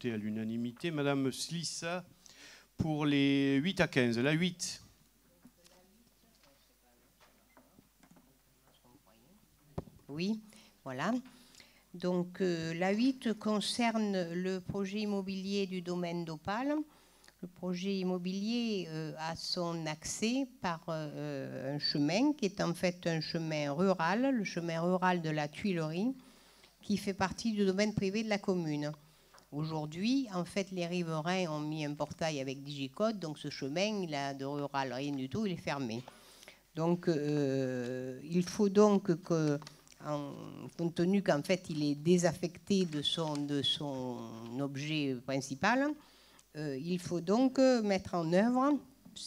À l'unanimité. Madame Slissa, pour les 8 à 15, la 8. Oui, voilà. Donc la 8 concerne le projet immobilier du domaine d'Opale. Le projet immobilier a son accès par un chemin qui est en fait un chemin rural, le chemin rural de la Tuilerie, qui fait partie du domaine privé de la commune. Aujourd'hui, en fait, les riverains ont mis un portail avec Digicode, donc ce chemin, il a de rural rien du tout, il est fermé. Donc, il faut donc que, compte tenu qu'en fait, il est désaffecté de son objet principal, il faut donc mettre en œuvre,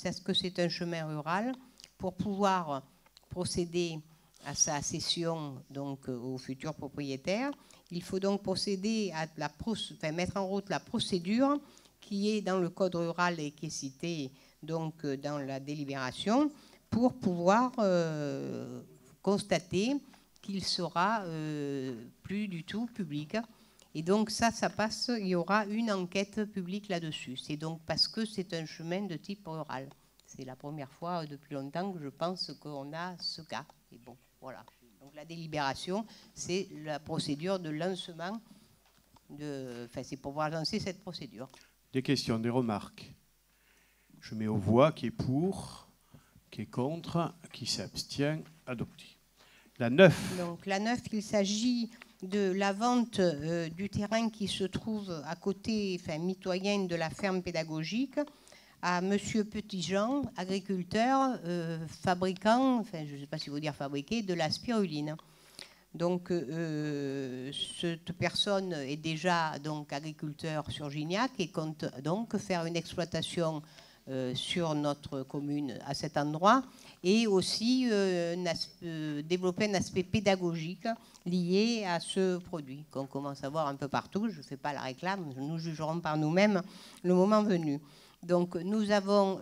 parce que c'est un chemin rural, pour pouvoir procéder à sa cession donc, aux futurs propriétaires. Il faut donc procéder à mettre en route la procédure qui est dans le code rural et qui est citée donc, dans la délibération pour pouvoir constater qu'il sera plus du tout public. Et donc ça passe, il y aura une enquête publique là-dessus. C'est donc parce que c'est un chemin de type rural. C'est la première fois depuis longtemps que je pense qu'on a ce cas. Et bon, voilà. Donc la délibération, c'est la procédure de lancement. C'est pour pouvoir lancer cette procédure. Des questions, des remarques? Je mets aux voix qui est pour, qui est contre, qui s'abstient, adopté. La 9. Donc la 9, il s'agit de la vente du terrain qui se trouve à côté, mitoyen de la ferme pédagogique, à Monsieur Petitjean, agriculteur, fabricant, je ne sais pas si vous dire fabriquer, de la spiruline. Donc, cette personne est déjà donc, agriculteur sur Gignac et compte donc faire une exploitation sur notre commune à cet endroit et aussi développer un aspect pédagogique lié à ce produit qu'on commence à voir un peu partout. Je ne fais pas la réclame, nous jugerons par nous-mêmes le moment venu. Donc, nous avons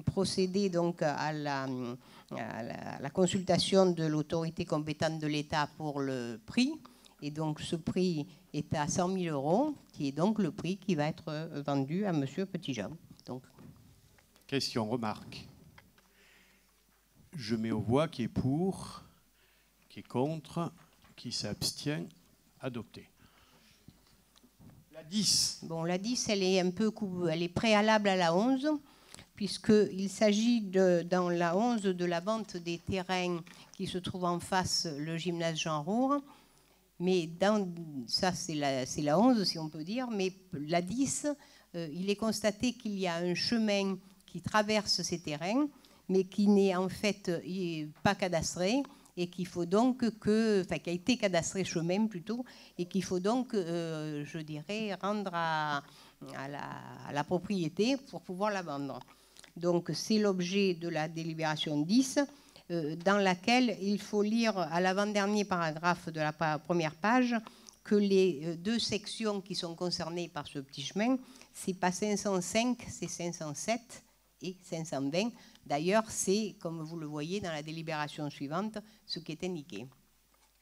procédé donc, à la consultation de l'autorité compétente de l'État pour le prix. Et donc, ce prix est à 100 000 €, qui est donc le prix qui va être vendu à M. Petitjean. Donc. Question, remarque. Je mets aux voix qui est pour, qui est contre, qui s'abstient, adopté. La 10. Bon, la 10, elle est préalable à la 11, puisqu'il s'agit dans la 11 de la vente des terrains qui se trouvent en face le gymnase Jean Roure. Mais ça, c'est la 11, si on peut dire. Mais la 10, il est constaté qu'il y a un chemin qui traverse ces terrains, mais qui n'est en fait pas cadastré, et qu'il faut donc qui a été cadastré chemin plutôt, et qu'il faut donc, je dirais, rendre à la propriété pour pouvoir la vendre. Donc c'est l'objet de la délibération 10, dans laquelle il faut lire à l'avant-dernier paragraphe de la première page que les deux sections qui sont concernées par ce petit chemin, c'est pas 505, c'est 507 et 520. D'ailleurs, c'est, comme vous le voyez dans la délibération suivante, ce qui est indiqué.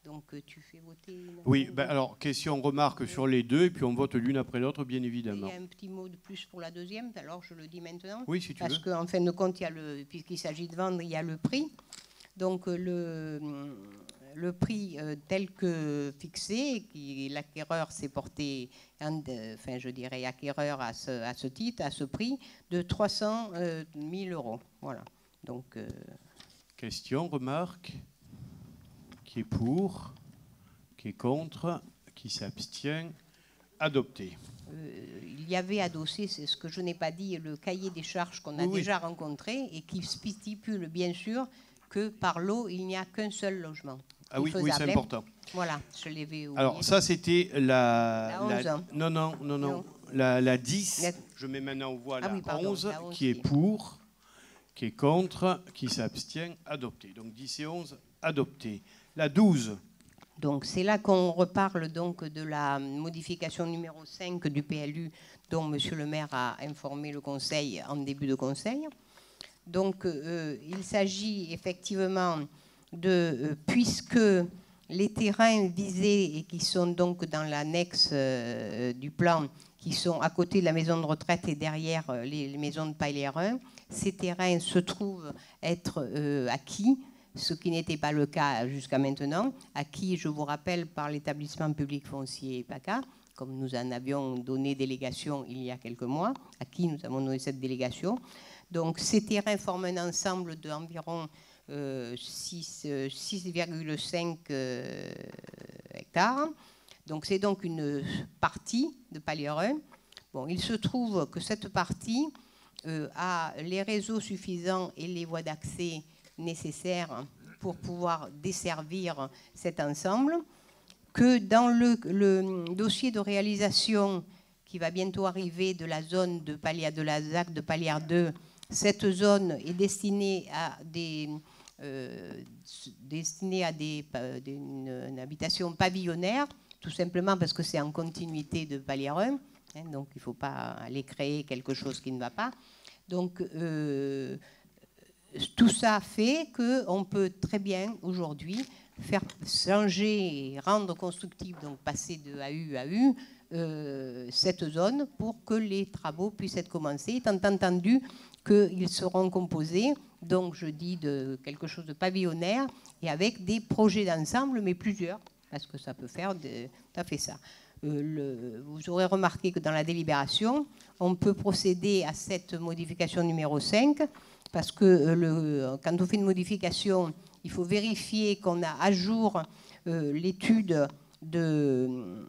Donc, tu fais voter... Oui, alors, question, remarque sur les deux, et puis on vote l'une après l'autre, bien évidemment. Il y a un petit mot de plus pour la deuxième, alors je le dis maintenant. Oui, si tu veux. Parce qu'en fin de compte, puisqu'il s'agit de vendre, il y a le prix. Donc, le prix tel que fixé, l'acquéreur s'est porté, acquéreur à ce titre, à ce prix, de 300 000 €. Voilà. Donc, question, remarque. Qui est pour, qui est contre, qui s'abstient, adopté. Il y avait adossé, c'est ce que je n'ai pas dit, le cahier des charges qu'on a déjà rencontré et qui stipule bien sûr que par lot, il n'y a qu'un seul logement. Ah oui, c'est important. Voilà, je l'avais oublié. Alors ça, c'était la 11. Non. La 10, je mets maintenant aux voix la 11, qui est pour, qui est contre, qui s'abstient, adopté. Donc 10 et 11, adopté. La 12. Donc c'est là qu'on reparle donc de la modification numéro 5 du PLU dont Monsieur le maire a informé le Conseil en début de Conseil. Donc il s'agit effectivement puisque les terrains visés et qui sont donc dans l'annexe du plan qui sont à côté de la maison de retraite et derrière les maisons de Paillères 1. Ces terrains se trouvent être acquis, ce qui n'était pas le cas jusqu'à maintenant, acquis, je vous rappelle, par l'établissement public foncier PACA, comme nous en avions donné délégation il y a quelques mois, à qui nous avons donné cette délégation. Donc ces terrains forment un ensemble d'environ 6,5 hectares. Donc c'est donc une partie de Paillères 1. Bon, il se trouve que cette partie a les réseaux suffisants et les voies d'accès nécessaires pour pouvoir desservir cet ensemble, que dans le dossier de réalisation qui va bientôt arriver de la zone de la ZAC de Paillères 2, cette zone est destinée à une habitation pavillonnaire, tout simplement parce que c'est en continuité de Paillères 1, hein, donc il ne faut pas aller créer quelque chose qui ne va pas. Donc tout ça fait qu'on peut très bien aujourd'hui faire changer et rendre constructive, donc passer de AU à U, cette zone pour que les travaux puissent être commencés, étant entendu qu'ils seront composés, donc je dis de quelque chose de pavillonnaire et avec des projets d'ensemble, mais plusieurs, parce que ça peut faire tout à fait ça. Vous aurez remarqué que dans la délibération, on peut procéder à cette modification numéro 5, parce que quand on fait une modification, il faut vérifier qu'on a à jour l'étude de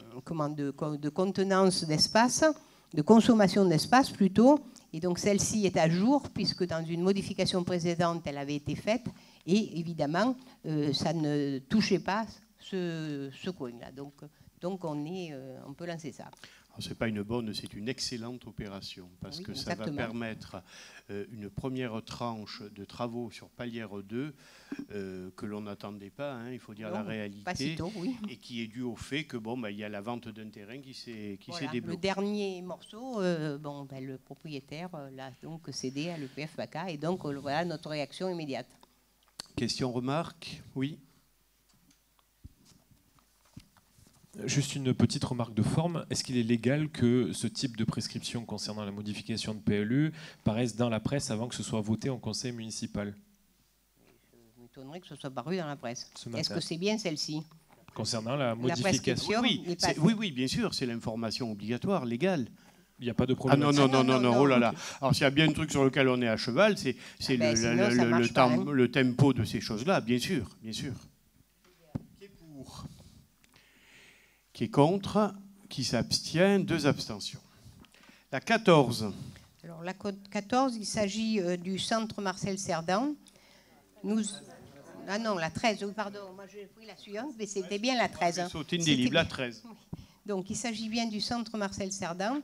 contenance d'espace, de consommation d'espace plutôt, et donc celle-ci est à jour puisque dans une modification précédente, elle avait été faite, et évidemment, ça ne touchait pas ce coin-là. Donc on peut lancer ça. Ce n'est pas une bonne, c'est une excellente opération parce que ça va permettre une première tranche de travaux sur Paillères 2 que l'on n'attendait pas, hein, il faut dire la réalité, pas si tôt, oui. Et qui est dû au fait que il y a la vente d'un terrain qui s'est débloqué. Le dernier morceau, le propriétaire l'a donc cédé à l'EPF PACA et donc voilà notre réaction immédiate. Question, remarque? Oui. Juste une petite remarque de forme. Est-ce qu'il est légal que ce type de prescription concernant la modification de PLU paraisse dans la presse avant que ce soit voté en conseil municipal? Je m'étonnerais que ce soit paru dans la presse. Est-ce que c'est bien celle-ci? Concernant la modification? Oui, bien sûr, c'est l'information obligatoire, légale. Il n'y a pas de problème. Ah non, oh là là. Alors s'il y a bien un truc sur lequel on est à cheval, c'est le tempo de ces choses-là, bien sûr, bien sûr. Qui est contre, qui s'abstient, 2 abstentions. La 14. Alors la 14, il s'agit du centre Marcel Cerdan. Ah non, la 13, oui, pardon, moi j'ai pris la suivante, mais c'était bien la 13. Hein. Sauté des livres, la 13. Donc il s'agit bien du centre Marcel Cerdan.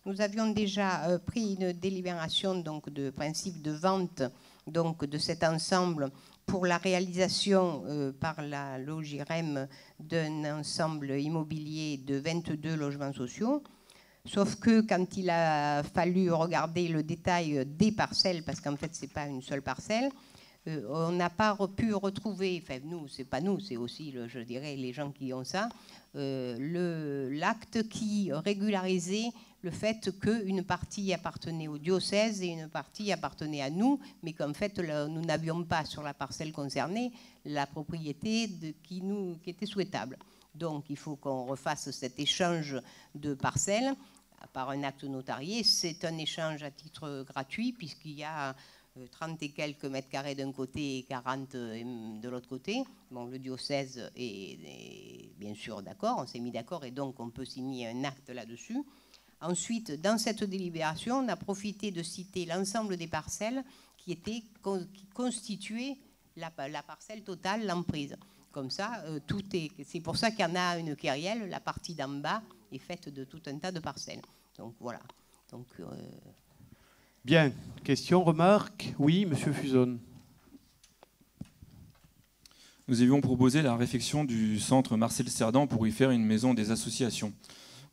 Nous avions déjà pris une délibération donc, de principe de vente donc, de cet ensemble pour la réalisation par la Logirem d'un ensemble immobilier de 22 logements sociaux. Sauf que quand il a fallu regarder le détail des parcelles, parce qu'en fait, ce n'est pas une seule parcelle, on n'a pas pu retrouver, enfin nous, c'est pas nous, c'est aussi, je dirais, les gens qui ont ça, l'acte qui régularisait le fait qu'une partie appartenait au diocèse et une partie appartenait à nous, mais qu'en fait, nous n'avions pas sur la parcelle concernée la propriété qui était souhaitable. Donc, il faut qu'on refasse cet échange de parcelles par un acte notarié. C'est un échange à titre gratuit, puisqu'il y a 30 et quelques mètres carrés d'un côté et 40 de l'autre côté. Bon, le diocèse est bien sûr d'accord, on s'est mis d'accord, et donc on peut signer un acte là-dessus. Ensuite, dans cette délibération, on a profité de citer l'ensemble des parcelles qui constituaient la parcelle totale, l'emprise. Comme ça, c'est pour ça qu'il y en a une querelle. La partie d'en bas est faite de tout un tas de parcelles. Donc voilà. Donc, Bien. Question, remarque? Oui, Monsieur Fuzon. Nous avions proposé la réfection du centre Marcel Cerdan pour y faire une maison des associations.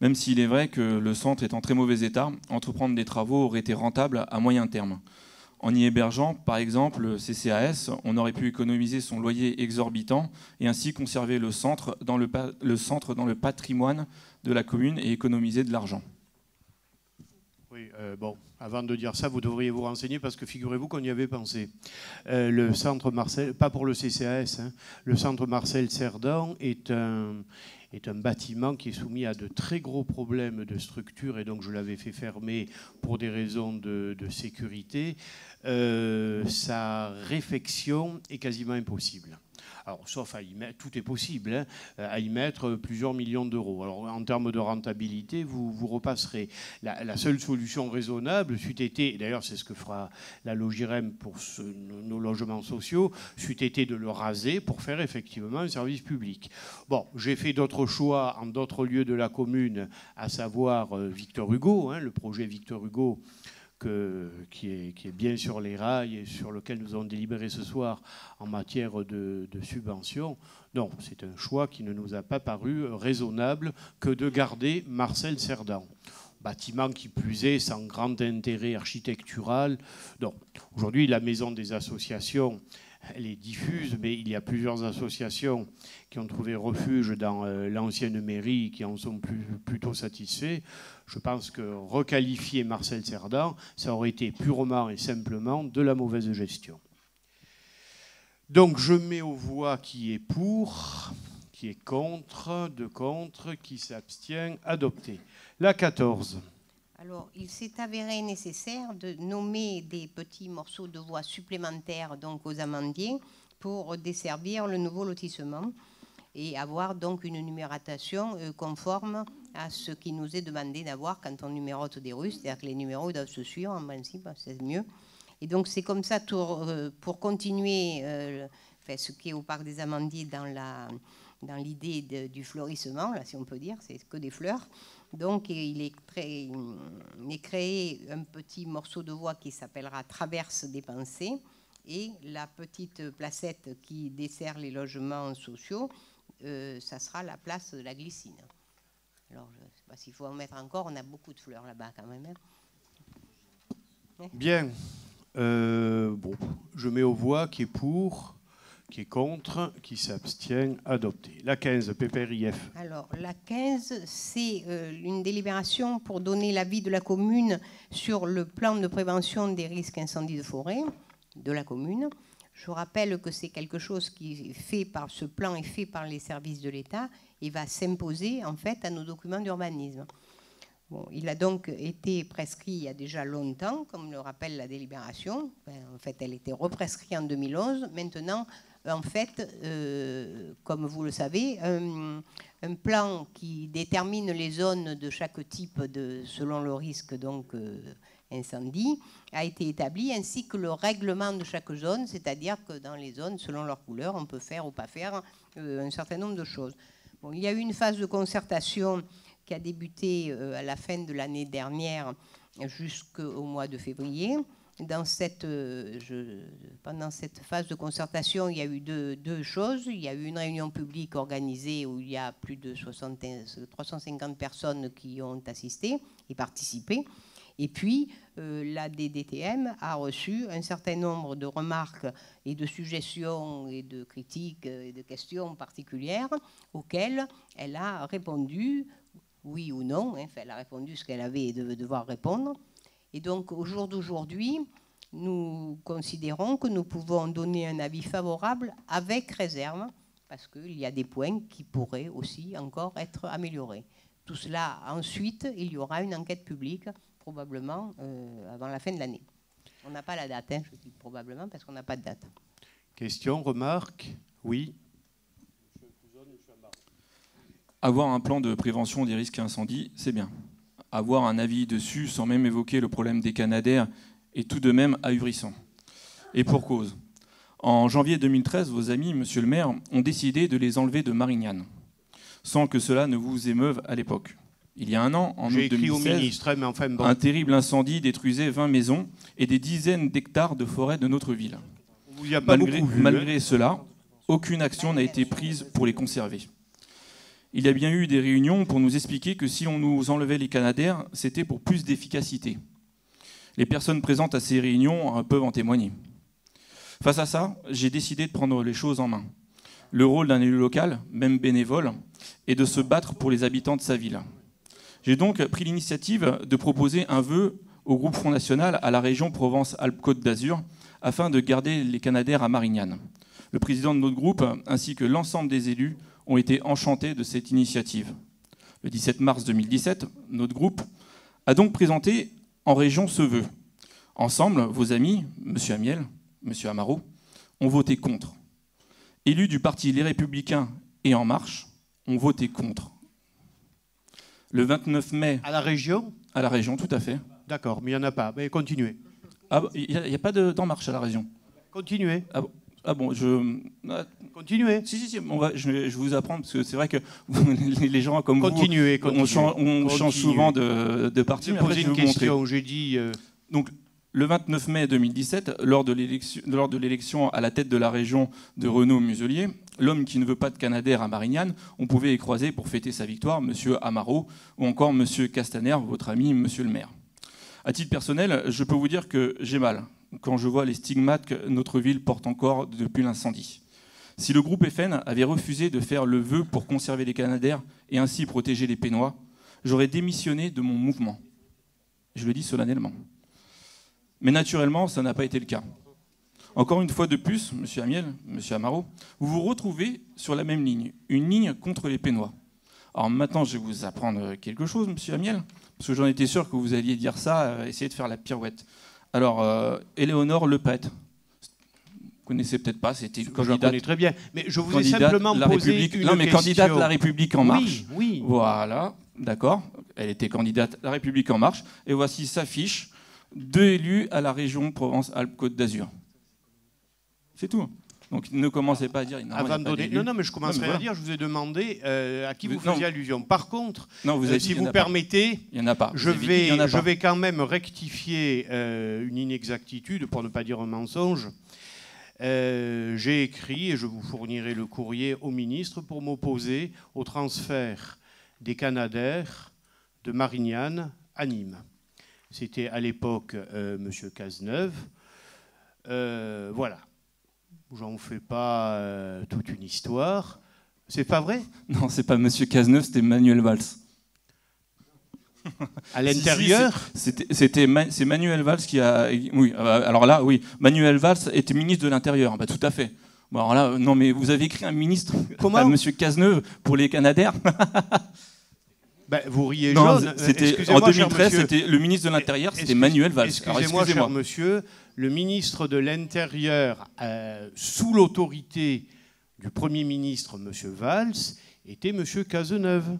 Même s'il est vrai que le centre est en très mauvais état, entreprendre des travaux aurait été rentable à moyen terme. En y hébergeant, par exemple, le CCAS, on aurait pu économiser son loyer exorbitant et ainsi conserver le centre dans le patrimoine de la commune et économiser de l'argent. Oui, bon, avant de dire ça, vous devriez vous renseigner parce que figurez-vous qu'on y avait pensé. Le centre Marcel, pas pour le CCAS, hein, le centre Marcel Cerdan est un bâtiment qui est soumis à de très gros problèmes de structure et donc je l'avais fait fermer pour des raisons de sécurité. Sa réfection est quasiment impossible. Alors, sauf à y mettre, tout est possible, hein, à y mettre plusieurs millions d'euros. Alors, en termes de rentabilité, vous repasserez. La seule solution raisonnable, c'eût été, et d'ailleurs c'est ce que fera la Logirem pour nos logements sociaux, c'eût été de le raser pour faire effectivement un service public. Bon, j'ai fait d'autres choix en d'autres lieux de la commune, à savoir Victor Hugo, hein, le projet Victor Hugo, qui est bien sur les rails et sur lequel nous avons délibéré ce soir en matière de subventions. Non, c'est un choix qui ne nous a pas paru raisonnable que de garder Marcel Cerdan. Bâtiment qui plus est sans grand intérêt architectural. Non. Aujourd'hui, la maison des associations, elle est diffuse, mais il y a plusieurs associations qui ont trouvé refuge dans l'ancienne mairie qui en sont plutôt satisfaits. Je pense que requalifier Marcel Cerdan, ça aurait été purement et simplement de la mauvaise gestion. Donc je mets aux voix qui est pour, qui est contre, qui s'abstient, adopté. La 14. Alors, il s'est avéré nécessaire de nommer des petits morceaux de voies supplémentaires donc aux amandiers pour desservir le nouveau lotissement et avoir donc une numérotation conforme à ce qui nous est demandé d'avoir quand on numérote des rues, c'est-à-dire que les numéros doivent se suivre en principe, c'est mieux. Et donc c'est comme ça pour continuer ce qui est au parc des Amandiers dans l'idée du fleurissement, là, si on peut dire, c'est que des fleurs. Donc il est créé un petit morceau de voie qui s'appellera Traverse des Pensées et la petite placette qui dessert les logements sociaux, ça sera la place de la Glycine. Alors je ne sais pas s'il faut en mettre encore, on a beaucoup de fleurs là-bas quand même. Hein. Bien. Bon, je mets aux voix qui est pour, qui est contre, qui s'abstient, adopté. La 15, PPRIF. Alors, la 15, c'est une délibération pour donner l'avis de la commune sur le plan de prévention des risques incendies de forêt de la commune. Je rappelle que c'est quelque chose qui est fait par ce plan est fait par les services de l'État et va s'imposer en fait à nos documents d'urbanisme. Bon, il a donc été prescrit il y a déjà longtemps, comme le rappelle la délibération. En fait, elle était represcrite en 2011. Maintenant, en fait, comme vous le savez, un plan qui détermine les zones de chaque type selon le risque donc incendie a été établi, ainsi que le règlement de chaque zone, c'est-à-dire que dans les zones, selon leur couleur, on peut faire ou pas faire un certain nombre de choses. Bon, il y a eu une phase de concertation qui a débuté à la fin de l'année dernière jusqu'au mois de février. Pendant cette phase de concertation, il y a eu deux choses. Il y a eu une réunion publique organisée où il y a plus de 350 personnes qui ont assisté et participé. Et puis, la DDTM a reçu un certain nombre de remarques et de suggestions et de critiques et de questions particulières auxquelles elle a répondu oui ou non. Enfin, elle a répondu ce qu'elle avait de devoir répondre. Et donc, au jour d'aujourd'hui, nous considérons que nous pouvons donner un avis favorable avec réserve, parce qu'il y a des points qui pourraient aussi encore être améliorés. Tout cela, ensuite, il y aura une enquête publique, probablement avant la fin de l'année. On n'a pas la date, hein, je dis probablement, parce qu'on n'a pas de date. Question, remarque? Oui. Avoir un plan de prévention des risques incendie, c'est bien. Avoir un avis dessus sans même évoquer le problème des canadaires est tout de même ahurissant. Et pour cause. En janvier 2013, vos amis, monsieur le maire, ont décidé de les enlever de Marignane, sans que cela ne vous émeuve à l'époque. Il y a un an, en août 2016, un terrible incendie détruisait 20 maisons et des dizaines d'hectares de forêt de notre ville. Malgré cela, aucune action n'a été prise pour les conserver. Il y a bien eu des réunions pour nous expliquer que si on nous enlevait les canadaires, c'était pour plus d'efficacité. Les personnes présentes à ces réunions peuvent en témoigner. Face à ça, j'ai décidé de prendre les choses en main. Le rôle d'un élu local, même bénévole, est de se battre pour les habitants de sa ville. J'ai donc pris l'initiative de proposer un vœu au groupe Front National à la région Provence-Alpes-Côte d'Azur afin de garder les Canadair à Marignane. Le président de notre groupe ainsi que l'ensemble des élus ont été enchantés de cette initiative. Le 17 mars 2017, notre groupe a donc présenté en région ce vœu. Ensemble, vos amis, M. Amiel, M. Amaro, ont voté contre. Élus du parti Les Républicains et En Marche ont voté contre. Le 29 mai... À la région ? À la région, tout à fait. D'accord, mais il n'y en a pas. Mais continuez. Il n'y a pas d'En Marche à la région. Continuez. Continuez. Si, je vais vous apprendre, parce que c'est vrai que les gens comme vous, on change souvent de parti. Je vais poser une question, j'ai dit... Donc, le 29 mai 2017, lors de l'élection à la tête de la région de Renaud Muselier, l'homme qui ne veut pas de Canadair à Marignane, on pouvait y croiser pour fêter sa victoire M. Amaro ou encore M. Castaner, votre ami, M. le maire. À titre personnel, je peux vous dire que j'ai mal quand je vois les stigmates que notre ville porte encore depuis l'incendie. Si le groupe FN avait refusé de faire le vœu pour conserver les Canadair et ainsi protéger les Pénois, j'aurais démissionné de mon mouvement. Je le dis solennellement. Mais naturellement, ça n'a pas été le cas. Encore une fois de plus, M. Amiel, M. Amaro, vous vous retrouvez sur la même ligne, une ligne contre les Pénois. Alors maintenant, je vais vous apprendre quelque chose, M. Amiel, parce que j'en étais sûr que vous alliez dire ça, essayer de faire la pirouette. Alors, Éléonore Lepette, vous connaissez peut-être pas, c'était candidate... Je la connais très bien, mais je vous ai simplement posé une question. Non, mais candidate La République En Marche. Oui. Voilà, d'accord. Elle était candidate La République En Marche. Et voici sa fiche. 2 élus à la région Provence-Alpes-Côte d'Azur. C'est tout. Donc ne commencez pas à dire... Non, mais je commencerai à dire, je vous ai demandé à qui vous faisiez allusion. Par contre, si vous permettez, il y en a pas. Je vais quand même rectifier une inexactitude, pour ne pas dire un mensonge. J'ai écrit, et je vous fournirai le courrier au ministre, pour m'opposer au transfert des Canadair de Marignane à Nîmes. C'était à l'époque M. Cazeneuve. Voilà. J'en fais pas toute une histoire. C'est pas vrai? Non, c'est pas M. Cazeneuve, c'était Manuel Valls. À l'intérieur? C'est Manuel Valls qui a... Oui, alors là, oui. Manuel Valls était ministre de l'Intérieur. Bah, tout à fait. Bon, alors là, non, mais vous avez écrit un ministre à M. Cazeneuve pour les Canadair? Ben, vous riez jaune. En 2013, c'était le ministre de l'Intérieur, c'était Manuel Valls. Excusez-moi, cher monsieur, le ministre de l'Intérieur, sous l'autorité du Premier ministre, M. Valls, était M. Cazeneuve.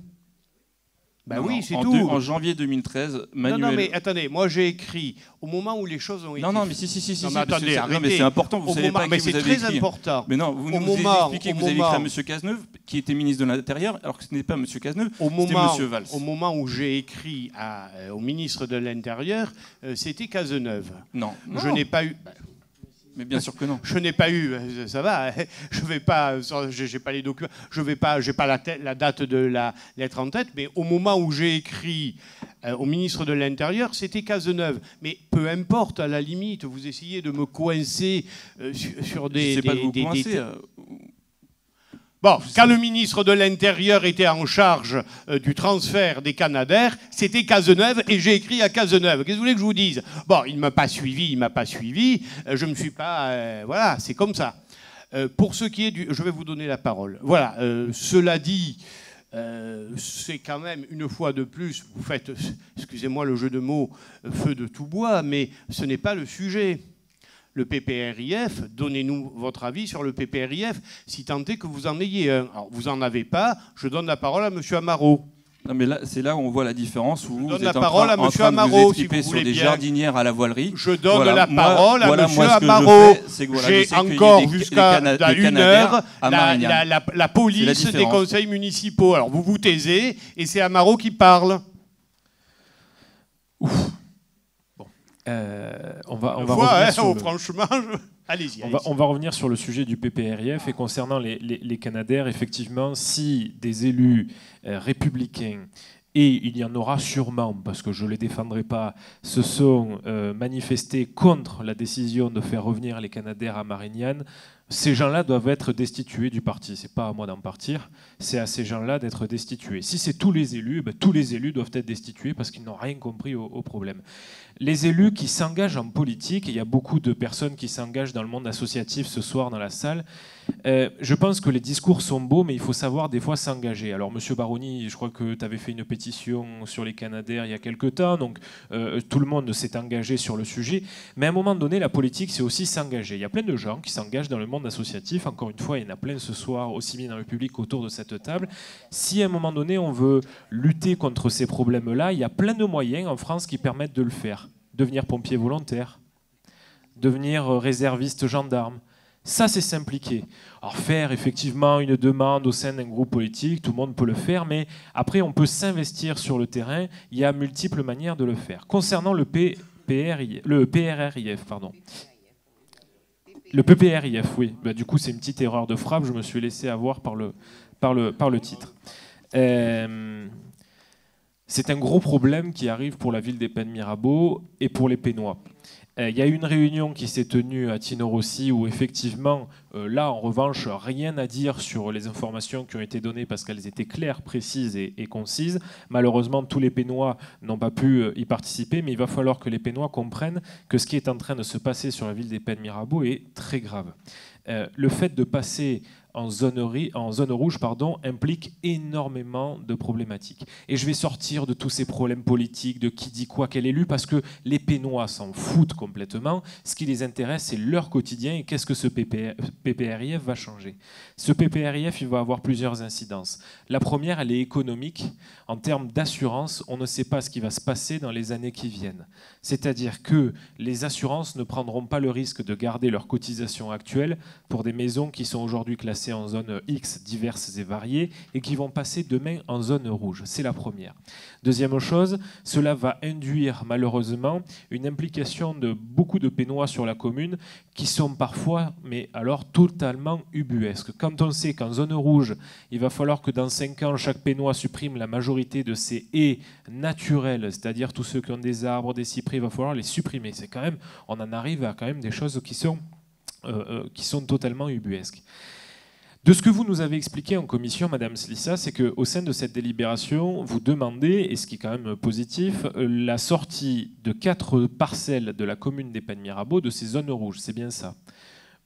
Ben oui, c'est tout. En janvier 2013, Manuel... Non, mais attendez, moi j'ai écrit, au moment où les choses ont été... Non, mais si. Non, mais attendez, arrêtez. Non, mais c'est important, vous savez pas qui vous avez écrit. Mais c'est très important. Mais non, vous nous expliquez que vous avez écrit à M. Cazeneuve, qui était ministre de l'Intérieur, alors que ce n'est pas M. Cazeneuve, c'était M. Valls. Au moment où j'ai écrit au ministre de l'Intérieur, c'était Cazeneuve. Non. Je n'ai pas eu... Mais bien sûr que non. Je n'ai pas eu, ça va, je vais pas, j'ai pas les documents, j'ai pas la date de la lettre en tête, mais au moment où j'ai écrit au ministre de l'Intérieur, c'était Cazeneuve. Mais peu importe, à la limite, vous essayez de me coincer sur des... Je sais pas de vous coincer. Bon, quand le ministre de l'Intérieur était en charge du transfert des Canadair, c'était Cazeneuve et j'ai écrit à Cazeneuve. Qu'est-ce que vous voulez que je vous dise? Bon, il ne m'a pas suivi, je ne me suis pas... voilà, c'est comme ça. Pour ce qui est du... Je vais vous donner la parole. Voilà, cela dit, c'est quand même, une fois de plus, vous faites, excusez-moi le jeu de mots, feu de tout bois, mais ce n'est pas le sujet. Le PPRIF, donnez-nous votre avis sur le PPRIF, si tant est que vous en ayez un. Alors, vous n'en avez pas, je donne la parole à M. Amaro. Non, mais là, c'est là où on voit la différence, où vous êtes en train de vous expliquer sur des jardinières à la voilerie. Je donne la parole à M. Amaro. J'ai encore jusqu'à 1 heure la police des conseils municipaux. Alors, vous vous taisez, et c'est Amaro qui parle. Ouf. On va revenir sur le sujet du PPRIF et concernant les Canadair, effectivement, si des élus républicains, et il y en aura sûrement, parce que je ne les défendrai pas, se sont manifestés contre la décision de faire revenir les Canadair à Marignane, ces gens-là doivent être destitués du parti. C'est pas à moi d'en partir, c'est à ces gens-là d'être destitués. Si c'est tous les élus, tous les élus doivent être destitués parce qu'ils n'ont rien compris au problème. Les élus qui s'engagent en politique, et il y a beaucoup de personnes qui s'engagent dans le monde associatif ce soir dans la salle, je pense que les discours sont beaux, mais il faut savoir des fois s'engager. Alors, Monsieur Baroni, je crois que tu avais fait une pétition sur les Canadair il y a quelque temps, donc tout le monde s'est engagé sur le sujet. Mais à un moment donné, la politique, c'est aussi s'engager. Il y a plein de gens qui s'engagent dans le monde associatif. Encore une fois, il y en a plein ce soir, aussi bien dans le public autour de cette table. Si à un moment donné, on veut lutter contre ces problèmes-là, il y a plein de moyens en France qui permettent de le faire. Devenir pompier volontaire, devenir réserviste gendarme. Ça, c'est s'impliquer. Alors, faire effectivement une demande au sein d'un groupe politique, tout le monde peut le faire, mais après, on peut s'investir sur le terrain. Il y a multiples manières de le faire. Concernant le PRRIF, pardon. Le PPRIF, oui. Bah, du coup, c'est une petite erreur de frappe. Je me suis laissé avoir par le titre. C'est un gros problème qui arrive pour la ville des Pennes-Mirabeau et pour les Pénois. Il y a eu une réunion qui s'est tenue à Tino-Rossi où effectivement, là en revanche, rien à dire sur les informations qui ont été données parce qu'elles étaient claires, précises et concises. Malheureusement, tous les Pénois n'ont pas pu y participer, mais il va falloir que les Pénois comprennent que ce qui est en train de se passer sur la ville des Pennes-Mirabeau est très grave. Le fait de passer en zone rouge implique énormément de problématiques. Et je vais sortir de tous ces problèmes politiques, de qui dit quoi, quel élu, parce que les Pénois s'en foutent complètement. Ce qui les intéresse, c'est leur quotidien et qu'est-ce que ce PPRIF va changer. Ce PPRIF, il va avoir plusieurs incidences. La première, elle est économique. En termes d'assurance, on ne sait pas ce qui va se passer dans les années qui viennent. C'est-à-dire que les assurances ne prendront pas le risque de garder leurs cotisations actuelles pour des maisons qui sont aujourd'hui classées en zone X diverses et variées et qui vont passer demain en zone rouge. C'est la première. Deuxième chose, cela va induire malheureusement une implication de beaucoup de Pénois sur la commune qui sont parfois, mais alors totalement ubuesques. Quand on sait qu'en zone rouge, il va falloir que dans 5 ans, chaque Pénois supprime la majorité de ses haies naturelles, c'est-à-dire tous ceux qui ont des arbres, des cyprès, il va falloir les supprimer. C'est quand même, on en arrive à quand même des choses qui sont totalement ubuesques. De ce que vous nous avez expliqué en commission, Madame Slissa, c'est qu'au sein de cette délibération, vous demandez, et ce qui est quand même positif, la sortie de 4 parcelles de la commune des Pennes-Mirabeau de ces zones rouges. C'est bien ça.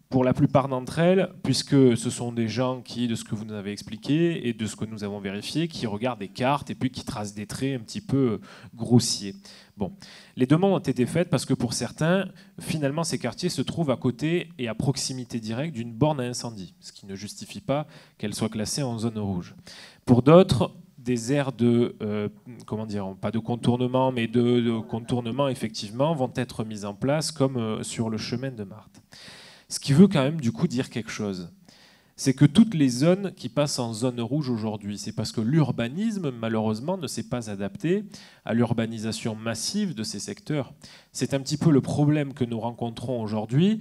Pour la plupart d'entre elles, puisque ce sont des gens qui, de ce que vous nous avez expliqué et de ce que nous avons vérifié, qui regardent des cartes et puis qui tracent des traits un petit peu grossiers. Bon, les demandes ont été faites parce que pour certains, finalement, ces quartiers se trouvent à côté et à proximité directe d'une borne à incendie, ce qui ne justifie pas qu'elles soient classées en zone rouge. Pour d'autres, des aires de, pas de contournement, mais de contournement, effectivement, vont être mises en place, comme sur le chemin de Marthe. Ce qui veut quand même, du coup, dire quelque chose. C'est que toutes les zones qui passent en zone rouge aujourd'hui, c'est parce que l'urbanisme, malheureusement, ne s'est pas adapté à l'urbanisation massive de ces secteurs. C'est un petit peu le problème que nous rencontrons aujourd'hui.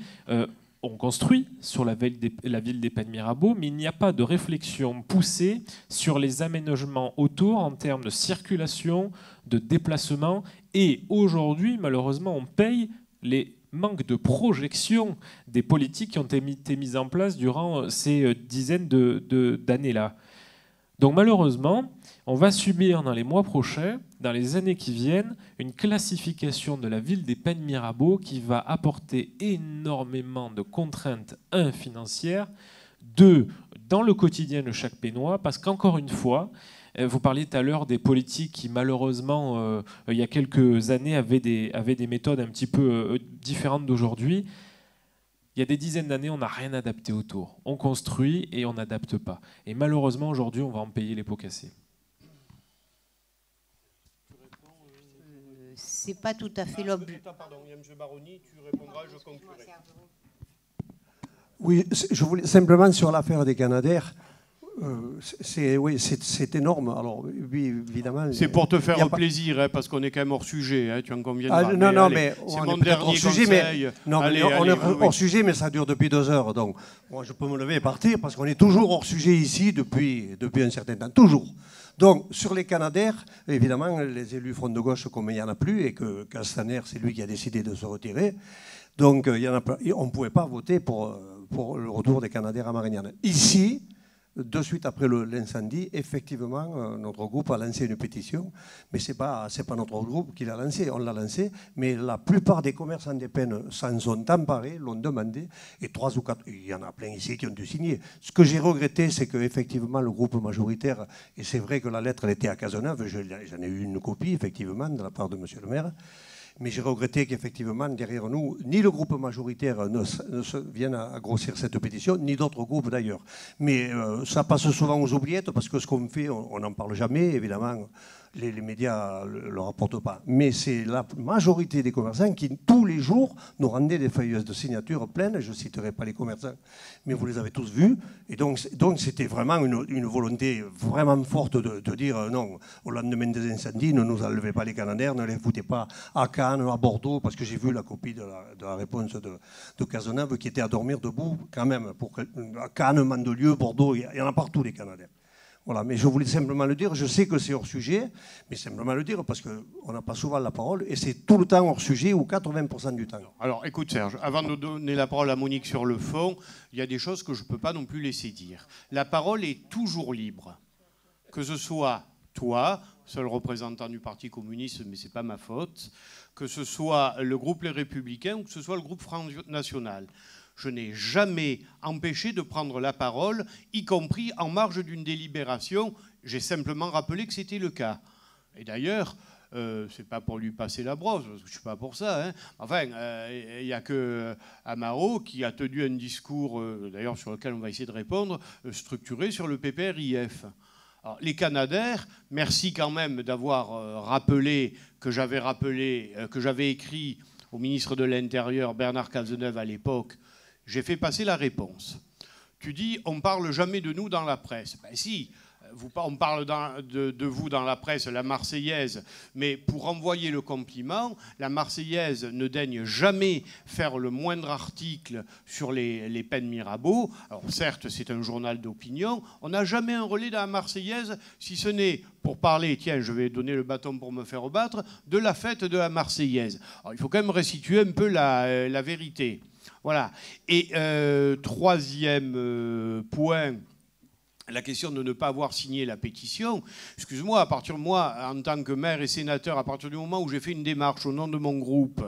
On construit sur la ville des Pennes-Mirabeau, mais il n'y a pas de réflexion poussée sur les aménagements autour en termes de circulation, de déplacement. Et aujourd'hui, malheureusement, on paye les manque de projection des politiques qui ont été mises en place durant ces dizaines d'années-là. Donc malheureusement, on va subir dans les mois prochains, dans les années qui viennent, une classification de la ville des Pennes-Mirabeau qui va apporter énormément de contraintes, financières, dans le quotidien de chaque Pénois, parce qu'encore une fois, vous parliez tout à l'heure des politiques qui, malheureusement, il y a quelques années, avaient des méthodes un petit peu différentes d'aujourd'hui. Il y a des dizaines d'années, on n'a rien adapté autour. On construit et on n'adapte pas. Et malheureusement, aujourd'hui, on va en payer les pots cassés. C'est pas tout à fait l'objet. Pardon, M. Baroni, tu répondras, je conclurai. Oui, je voulais simplement sur l'affaire des Canadair. C'est énorme. Alors, oui, évidemment. C'est pour te faire plaisir, hein, parce qu'on est quand même hors sujet. Hein, tu en conviendras. Mais c'est mon dernier conseil. On est hors sujet, mais ça dure depuis 2 heures. Donc, moi, je peux me lever et partir parce qu'on est toujours hors sujet ici depuis un certain temps. Toujours. Donc, sur les Canadair, évidemment, les élus Front de Gauche, comme il n'y en a plus, et que Castaner, c'est lui qui a décidé de se retirer. Donc, on ne pouvait pas voter pour pour le retour des Canadaires à Marignane. Ici, de suite après l'incendie, effectivement, notre groupe a lancé une pétition, mais ce n'est pas notre groupe qui l'a lancé, on l'a lancé, mais la plupart des commerçants des Pennes s'en sont emparés, l'ont demandé, et 3 ou 4, il y en a plein ici qui ont dû signer. Ce que j'ai regretté, c'est qu'effectivement, le groupe majoritaire, et c'est vrai que la lettre elle était à Cazeneuve, j'en ai eu une copie, effectivement, de la part de M. le maire, mais j'ai regretté qu'effectivement, derrière nous, ni le groupe majoritaire ne vienne à grossir cette pétition, ni d'autres groupes d'ailleurs. Mais ça passe souvent aux oubliettes, parce que ce qu'on fait, on n'en parle jamais, évidemment. Les médias ne le rapportent pas. Mais c'est la majorité des commerçants qui, tous les jours, nous rendaient des feuilles de signature pleines. Je ne citerai pas les commerçants, mais vous les avez tous vus. Et donc c'était vraiment une volonté vraiment forte de dire non, au lendemain des incendies, ne nous enlevez pas les Canadaires, ne les foutez pas à Cannes, à Bordeaux, parce que j'ai vu la copie de la réponse de Cazeneuve qui était à dormir debout quand même. À Cannes, Mandelieu, Bordeaux, il y en a partout les Canadaires. Voilà, mais je voulais simplement le dire, je sais que c'est hors sujet, mais simplement le dire parce qu'on n'a pas souvent la parole et c'est tout le temps hors sujet ou 80% du temps. Alors écoute Serge, avant de donner la parole à Monique sur le fond, il y a des choses que je ne peux pas non plus laisser dire. La parole est toujours libre, que ce soit toi, seul représentant du Parti communiste, mais ce n'est pas ma faute, que ce soit le groupe Les Républicains ou que ce soit le groupe Front National. Je n'ai jamais empêché de prendre la parole, y compris en marge d'une délibération. J'ai simplement rappelé que c'était le cas. Et d'ailleurs, c'est pas pour lui passer la brosse, parce que je suis pas pour ça. Hein. Enfin, il n'y a que Amaro qui a tenu un discours, d'ailleurs sur lequel on va essayer de répondre, structuré sur le PPRIF. Alors, les Canadaires, merci quand même d'avoir rappelé que j'avais écrit au ministre de l'Intérieur, Bernard Cazeneuve, à l'époque. J'ai fait passer la réponse. Tu dis, on ne parle jamais de nous dans la presse. Ben si, on parle de vous dans la presse, la Marseillaise, mais pour envoyer le compliment, la Marseillaise ne daigne jamais faire le moindre article sur les Pennes Mirabeau. Alors certes, c'est un journal d'opinion. On n'a jamais un relais dans la Marseillaise, si ce n'est pour parler, tiens, je vais donner le bâton pour me faire battre, de la fête de la Marseillaise. Alors, il faut quand même restituer un peu la vérité. Voilà. Et troisième point, la question de ne pas avoir signé la pétition. Excuse-moi, moi, en tant que maire et sénateur, à partir du moment où j'ai fait une démarche au nom de mon groupe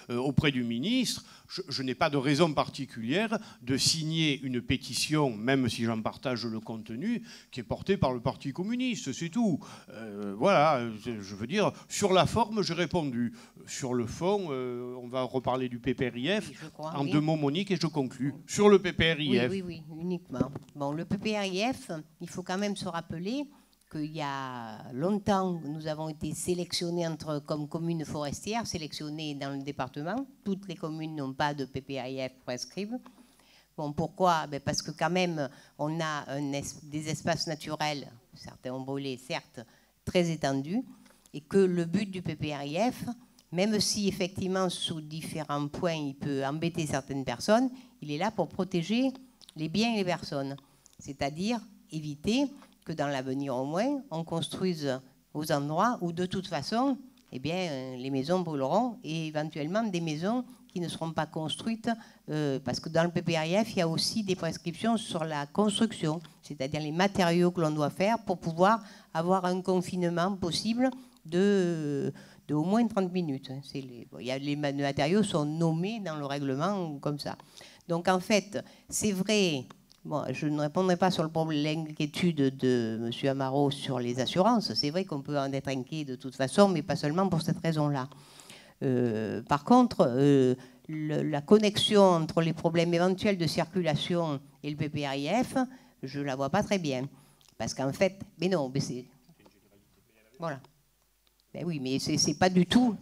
auprès du ministre, je n'ai pas de raison particulière de signer une pétition, même si j'en partage le contenu, qui est portée par le Parti communiste, c'est tout. Voilà, je veux dire, sur la forme, j'ai répondu. Sur le fond, on va reparler du PPRIF. Oui, en 2 mots, Monique, et je conclus. Sur le PPRIF. Oui, uniquement. Bon, le PPRIF, il faut quand même se rappeler qu'il y a longtemps, nous avons été sélectionnés comme communes forestières, sélectionnés dans le département. Toutes les communes n'ont pas de PPRIF prescrits. Bon, pourquoi? Parce que quand même, on a des espaces naturels, certains ont brûlé, certes, très étendus, et que le but du PPRIF, même si effectivement, sous différents points, il peut embêter certaines personnes, il est là pour protéger les biens et les personnes. C'est-à-dire éviter que dans l'avenir au moins, on construise aux endroits où de toute façon, eh bien, les maisons brûleront et éventuellement des maisons qui ne seront pas construites, parce que dans le PPRIF, il y a aussi des prescriptions sur la construction, c'est-à-dire les matériaux que l'on doit faire pour pouvoir avoir un confinement possible de au moins 30 minutes. Les matériaux sont nommés dans le règlement comme ça. Donc en fait, c'est vrai... Bon, je ne répondrai pas sur l'inquiétude de M. Amaro sur les assurances. C'est vrai qu'on peut en être inquiet de toute façon, mais pas seulement pour cette raison-là. Par contre, la connexion entre les problèmes éventuels de circulation et le PPRIF, je ne la vois pas très bien. Parce qu'en fait, mais non, mais c'est... Voilà. Ben oui, mais c'est pas du tout...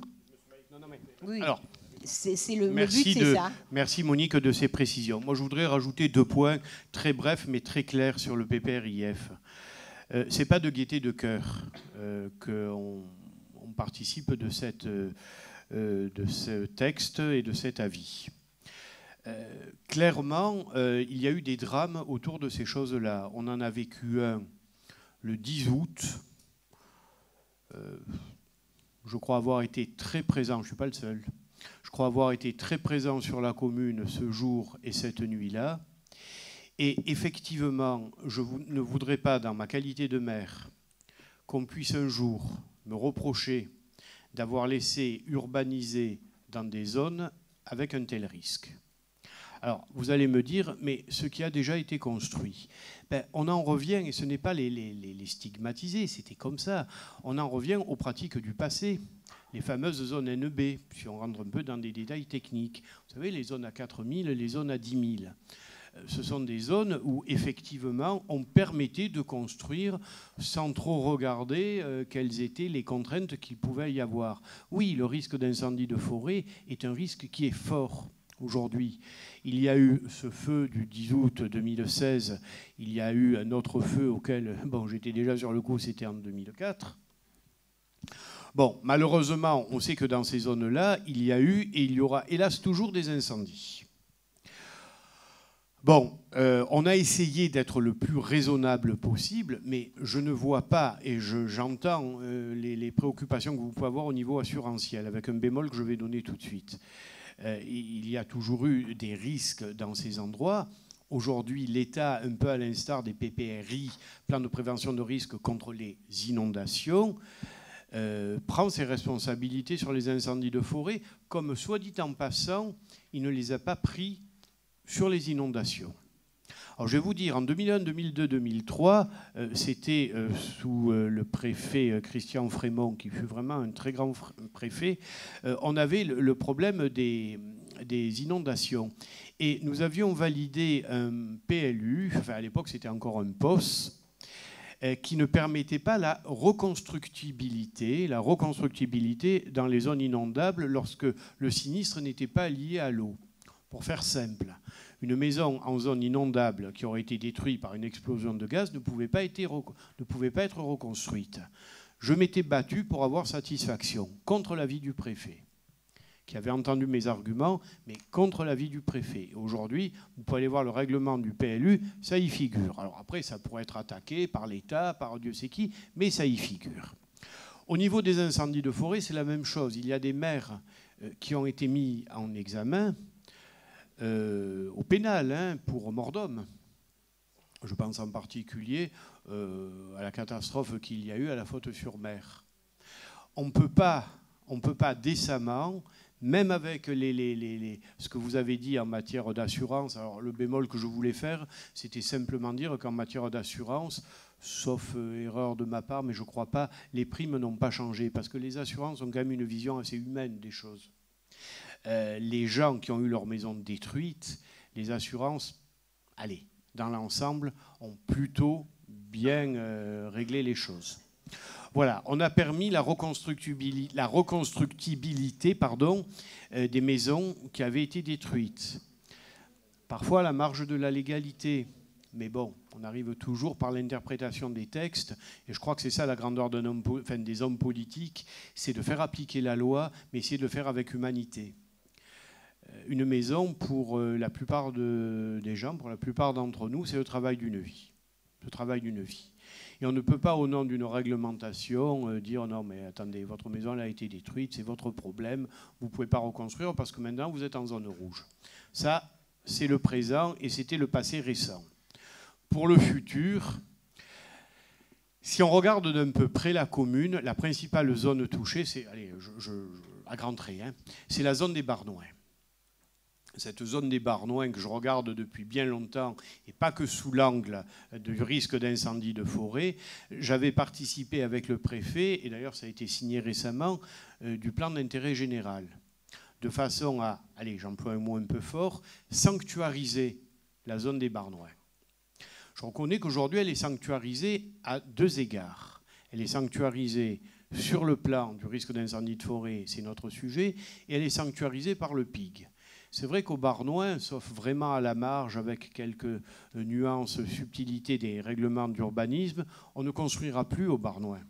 Oui. Alors, le but, c'est ça. Merci Monique de ces précisions. Moi, je voudrais rajouter 2 points très brefs mais très clairs sur le PPRIF. C'est pas de gaieté de cœur qu'on participe de ce texte et de cet avis. Clairement, il y a eu des drames autour de ces choses-là. On en a vécu un le 10 août. Je crois avoir été très présent, je ne suis pas le seul. Je crois avoir été très présent sur la commune ce jour et cette nuit-là. Et effectivement, je ne voudrais pas, dans ma qualité de maire, qu'on puisse un jour me reprocher d'avoir laissé urbaniser dans des zones avec un tel risque. Alors, vous allez me dire, mais ce qui a déjà été construit, ben, on en revient, et ce n'est pas les stigmatiser, c'était comme ça, on en revient aux pratiques du passé, les fameuses zones NB, si on rentre un peu dans des détails techniques. Vous savez, les zones à 4000, les zones à 10 000. Ce sont des zones où, effectivement, on permettait de construire sans trop regarder quelles étaient les contraintes qu'il pouvait y avoir. Oui, le risque d'incendie de forêt est un risque qui est fort. Aujourd'hui, il y a eu ce feu du 10 août 2016, il y a eu un autre feu auquel, bon, j'étais déjà sur le coup, c'était en 2004. Bon, malheureusement, on sait que dans ces zones-là, il y a eu et il y aura, hélas, toujours des incendies. Bon, on a essayé d'être le plus raisonnable possible, mais je ne vois pas, et j'entends les préoccupations que vous pouvez avoir au niveau assurantiel, avec un bémol que je vais donner tout de suite. Il y a toujours eu des risques dans ces endroits. Aujourd'hui, l'État, un peu à l'instar des PPRI, plans de prévention de risques contre les inondations, prend ses responsabilités sur les incendies de forêt, comme soit dit en passant, il ne les a pas pris sur les inondations. Alors je vais vous dire, en 2001, 2002, 2003, c'était sous le préfet Christian Frémont, qui fut vraiment un très grand préfet, on avait le problème des inondations. Et nous avions validé un PLU, enfin à l'époque c'était encore un POS, qui ne permettait pas la reconstructibilité dans les zones inondables lorsque le sinistre n'était pas lié à l'eau. Pour faire simple, une maison en zone inondable qui aurait été détruite par une explosion de gaz ne pouvait pas être reconstruite. Je m'étais battu pour avoir satisfaction, contre l'avis du préfet, qui avait entendu mes arguments, mais contre l'avis du préfet. Aujourd'hui, vous pouvez aller voir le règlement du PLU, ça y figure. Alors après, ça pourrait être attaqué par l'État, par Dieu sait qui, mais ça y figure. Au niveau des incendies de forêt, c'est la même chose. Il y a des maires qui ont été mis en examen au pénal pour mort d'homme. Je pense en particulier à la catastrophe qu'il y a eu à la Faute-sur-Mer. On ne peut pas décemment, même avec ce que vous avez dit en matière d'assurance, alors le bémol que je voulais faire, c'était simplement dire qu'en matière d'assurance, sauf erreur de ma part, mais je ne crois pas, les primes n'ont pas changé, parce que les assurances ont quand même une vision assez humaine des choses. Les gens qui ont eu leur maison détruite, les assurances, allez, dans l'ensemble, ont plutôt bien réglé les choses. Voilà, on a permis la reconstructibilité des maisons qui avaient été détruites. Parfois à la marge de la légalité, mais bon, on arrive toujours par l'interprétation des textes, et je crois que c'est ça la grandeur des hommes politiques, c'est de faire appliquer la loi, mais essayer de le faire avec humanité. Une maison, pour la plupart des gens, pour la plupart d'entre nous, c'est le travail d'une vie. Le travail d'une vie. Et on ne peut pas, au nom d'une réglementation, dire non, mais attendez, votre maison elle a été détruite, c'est votre problème, vous ne pouvez pas reconstruire parce que maintenant vous êtes en zone rouge. Ça, c'est le présent et c'était le passé récent. Pour le futur, si on regarde d'un peu près la commune, la principale zone touchée, c'est, allez, à grands traits, c'est la zone des Barnouins. Cette zone des Barnouins que je regarde depuis bien longtemps, et pas que sous l'angle du risque d'incendie de forêt, j'avais participé avec le préfet, et d'ailleurs ça a été signé récemment, du plan d'intérêt général, de façon à, allez, j'emploie un mot un peu fort, sanctuariser la zone des Barnouins. Je reconnais qu'aujourd'hui elle est sanctuarisée à deux égards. Elle est sanctuarisée sur le plan du risque d'incendie de forêt, c'est notre sujet, et elle est sanctuarisée par le PIG. C'est vrai qu'au Barnouin, sauf vraiment à la marge avec quelques nuances, subtilités des règlements d'urbanisme, on ne construira plus au Barnouin.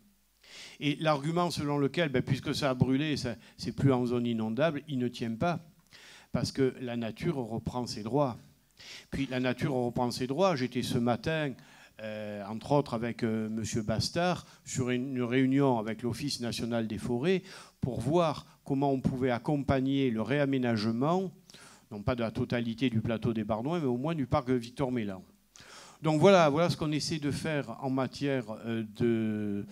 Et l'argument selon lequel, puisque ça a brûlé, c'est plus en zone inondable, il ne tient pas. Parce que la nature reprend ses droits. Puis la nature reprend ses droits. J'étais ce matin, entre autres avec M. Bastard, sur une réunion avec l'Office national des forêts, pour voir comment on pouvait accompagner le réaménagement, non pas de la totalité du plateau des Barnouins, mais au moins du parc Victor Mélan. Donc voilà ce qu'on essaie de faire en matière de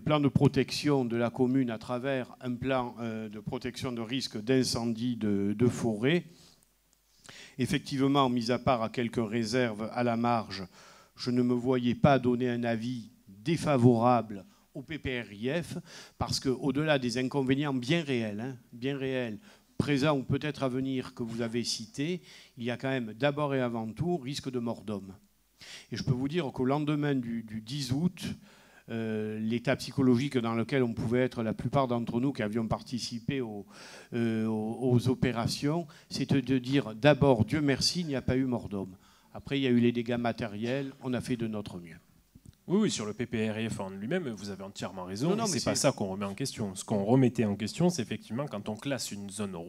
plan de protection de la commune à travers un plan de protection de risque d'incendie de forêt. Effectivement, mis à part à quelques réserves à la marge, je ne me voyais pas donner un avis défavorable au PPRIF, parce qu'au-delà des inconvénients bien réels, présents ou peut-être à venir que vous avez cités, il y a quand même d'abord et avant tout risque de mort d'homme. Et je peux vous dire qu'au lendemain du 10 août, l'état psychologique dans lequel on pouvait être la plupart d'entre nous qui avions participé aux opérations, c'était de dire d'abord, Dieu merci, il n'y a pas eu mort d'homme. Après, il y a eu les dégâts matériels, on a fait de notre mieux. Oui, sur le PPRIF en lui-même, vous avez entièrement raison. C'est pas ça qu'on remet en question. Ce qu'on remettait en question, c'est effectivement quand on classe une zone en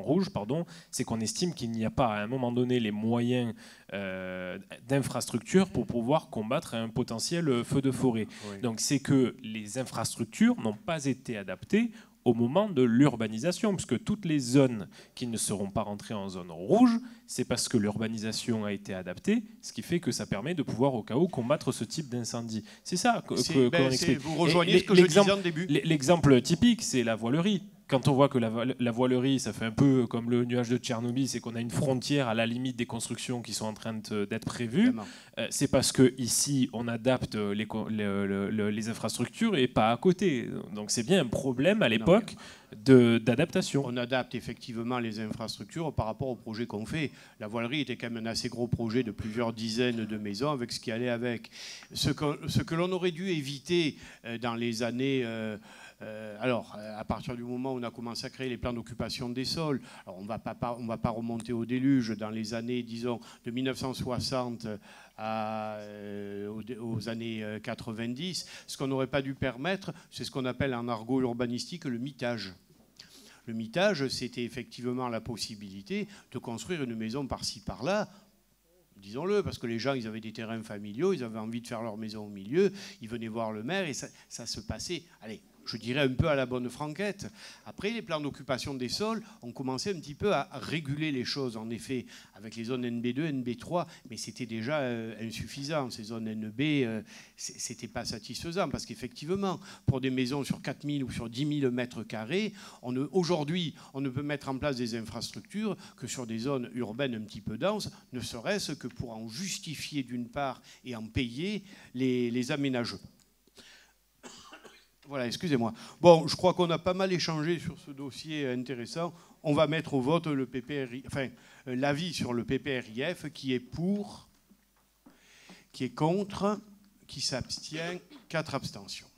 rouge, c'est qu'on estime qu'il n'y a pas à un moment donné les moyens d'infrastructure pour pouvoir combattre un potentiel feu de forêt. Oui. Donc c'est que les infrastructures n'ont pas été adaptées au moment de l'urbanisation, puisque toutes les zones qui ne seront pas rentrées en zone rouge, c'est parce que l'urbanisation a été adaptée, ce qui fait que ça permet de pouvoir au cas où combattre ce type d'incendie. C'est ça qu'on explique. Vous rejoignez ce que je disais en début. L'exemple typique, c'est la voilerie. Quand on voit que la voilerie, ça fait un peu comme le nuage de Tchernobyl, c'est qu'on a une frontière à la limite des constructions qui sont en train d'être prévues, c'est parce qu'ici, on adapte les infrastructures et pas à côté. Donc c'est bien un problème à l'époque d'adaptation. On adapte effectivement les infrastructures par rapport au projet qu'on fait. La voilerie était quand même un assez gros projet de plusieurs dizaines de maisons avec ce qui allait avec. Ce que l'on aurait dû éviter dans les années... alors, à partir du moment où on a commencé à créer les plans d'occupation des sols, alors on ne va pas remonter au déluge dans les années, disons, de 1960 aux années 90. Ce qu'on n'aurait pas dû permettre, c'est ce qu'on appelle en argot urbanistique le mitage. Le mitage, c'était effectivement la possibilité de construire une maison par-ci, par-là, disons-le, parce que les gens, ils avaient des terrains familiaux, ils avaient envie de faire leur maison au milieu, ils venaient voir le maire et ça se passait... Allez, je dirais un peu à la bonne franquette. Après, les plans d'occupation des sols ont commencé un petit peu à réguler les choses, en effet, avec les zones NB2, NB3, mais c'était déjà insuffisant. Ces zones NB, c'était pas satisfaisant, parce qu'effectivement, pour des maisons sur 4000 ou sur 10 000 mètres carrés, aujourd'hui, on ne peut mettre en place des infrastructures que sur des zones urbaines un petit peu denses, ne serait-ce que pour en justifier d'une part et en payer les aménagements. Voilà, excusez-moi. Bon, je crois qu'on a pas mal échangé sur ce dossier intéressant. On va mettre au vote le l'avis sur le PPRIF qui est pour, qui est contre, qui s'abstient, 4 abstentions.